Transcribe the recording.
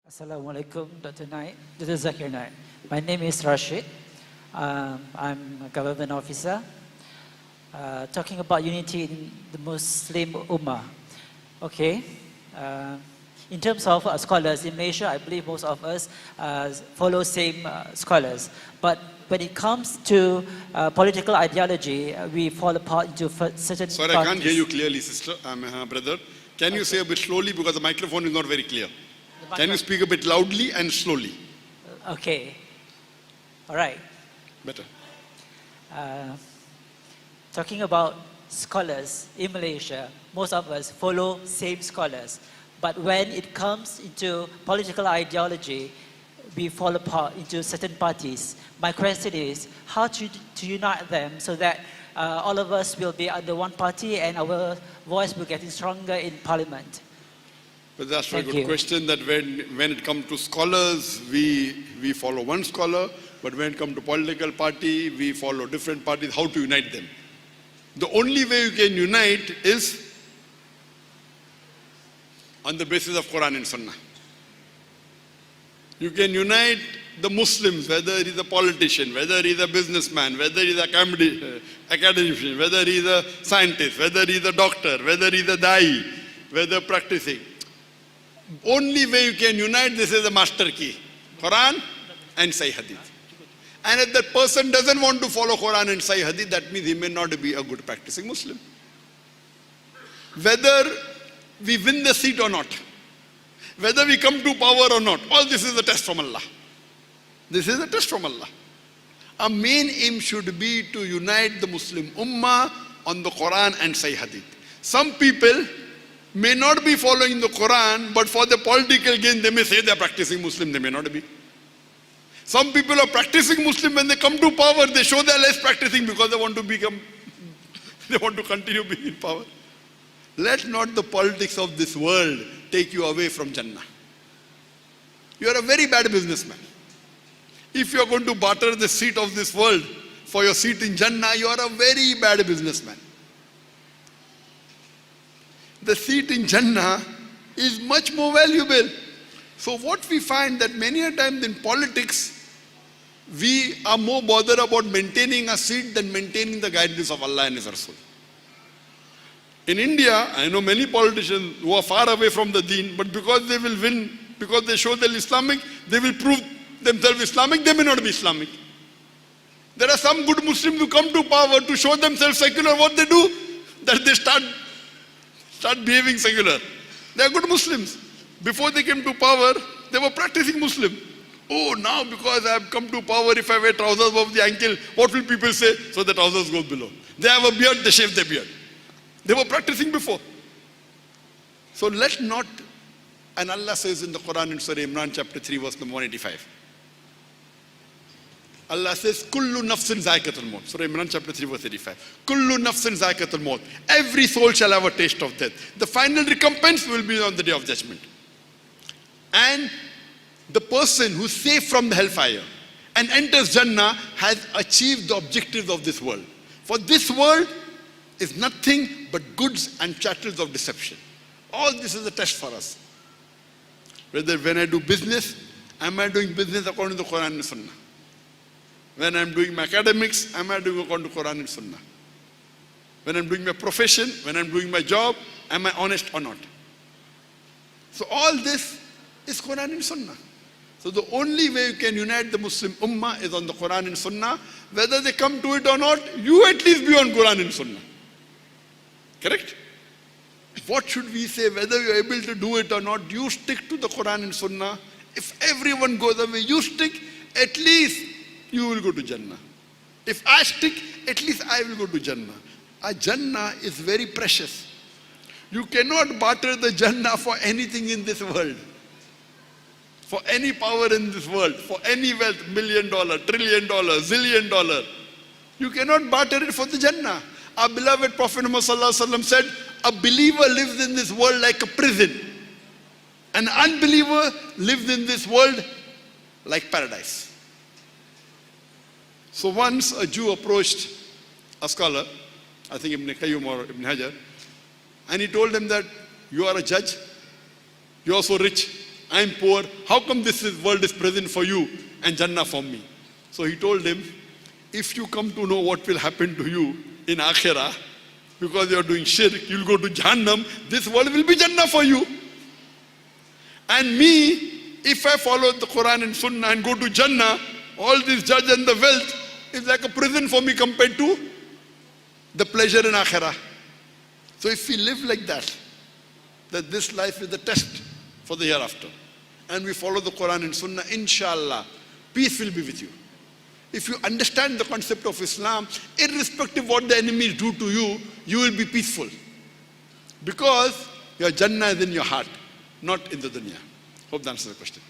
Assalamu alaikum, Dr. Naik. This is Zakir Naik. My name is Rashid. I'm a government officer. Talking about unity in the Muslim Ummah. Okay. In terms of scholars in Malaysia, I believe most of us follow same scholars. But when it comes to political ideology, we fall apart into certain Sorry, parties. I can't hear you clearly, sister, brother. Can you say a bit slowly because the microphone is not very clear? Can you speak a bit loudly and slowly? Okay. All right. Better. Talking about scholars in Malaysia, most of us follow same scholars. But when it comes into political ideology, we fall apart into certain parties. My question is, how to unite them so that all of us will be under one party and our voice will get stronger in parliament? But that's a very good question, that when it comes to scholars, we follow one scholar, but when it comes to political party, we follow different parties. How to unite them? The only way you can unite is on the basis of Quran and Sunnah. You can unite the Muslims, whether he's a politician, whether he's a businessman, whether he's an academician, whether he's a scientist, whether he's a doctor, whether he's a da'i, whether practicing. Only way you can unite, this is the master key, Quran and Sahih Hadith. And if that person doesn't want to follow Quran and Sahih Hadith, that means he may not be a good practicing Muslim. Whether we win the seat or not, whether we come to power or not, all this is a test from Allah. This is a test from Allah. Our main aim should be to unite the Muslim Ummah on the Quran and Sahih Hadith. Some people may not be following the Quran, but for the political gain, they may say they are practicing Muslim, they may not be. Some people are practicing Muslim, when they come to power, they show they are less practicing because they want to continue being in power. Let not the politics of this world take you away from Jannah. You are a very bad businessman. If you are going to barter the seat of this world for your seat in Jannah, you are a very bad businessman. The seat in Jannah is much more valuable. So what we find that many a times in politics, we are more bothered about maintaining a seat than maintaining the guidance of Allah and His Rasul. In India, I know many politicians who are far away from the deen, but because they will win, because they show they're Islamic, they will prove themselves Islamic, they may not be Islamic. There are some good Muslims who come to power to show themselves secular. What they do? That they start behaving secular. They are good Muslims. Before they came to power, they were practicing Muslim. Oh, now because I have come to power, if I wear trousers above the ankle, what will people say? So the trousers go below. They have a beard, they shave their beard. They were practicing before. So let not, and Allah says in the Quran in Surah Imran chapter 3 verse number 185. Allah says, Kullu nafsin zaikatul maut. Surah Imran chapter 3 verse 85. Kullu nafsin zaikatul maut. Every soul shall have a taste of death. The final recompense will be on the day of judgment. And the person who's safe from the hellfire and enters Jannah has achieved the objectives of this world. For this world is nothing but goods and chattels of deception. All this is a test for us. Whether when I do business, am I doing business according to the Quran and Sunnah? When I'm doing my academics, am I doing according to Quran and Sunnah? When I'm doing my profession, when I'm doing my job, am I honest or not? So all this is Quran and Sunnah. So the only way you can unite the Muslim Ummah is on the Quran and Sunnah. Whether they come to it or not, you at least be on Quran and Sunnah. Correct? What should we say? Whether you're able to do it or not, you stick to the Quran and Sunnah. If everyone goes away, you stick, at least you will go to Jannah. If I stick, at least I will go to Jannah. A Jannah is very precious. You cannot barter the Jannah for anything in this world. For any power in this world, for any wealth, $1 million, $1 trillion, $zillion dollar. You cannot barter it for the Jannah. Our beloved Prophet Muhammad said, a believer lives in this world like a prison. An unbeliever lives in this world like paradise. So once a Jew approached a scholar, I think Ibn Qayyum or Ibn Hajar, and he told him that you are a judge, you are so rich, I'm poor. How come world is present for you and Jannah for me? So he told him, if you come to know what will happen to you in Akhirah, because you are doing shirk, you'll go to Jahannam, this world will be Jannah for you. And me, if I follow the Quran and Sunnah and go to Jannah, all this judge and the wealth is like a prison for me compared to the pleasure in Akhirah. So if we live like that this life is the test for the hereafter, and we follow the Quran and Sunnah, inshallah, peace will be with you. If you understand the concept of Islam, irrespective of what the enemies do to you, you will be peaceful. Because your Jannah is in your heart, not in the dunya. Hope that answers the question.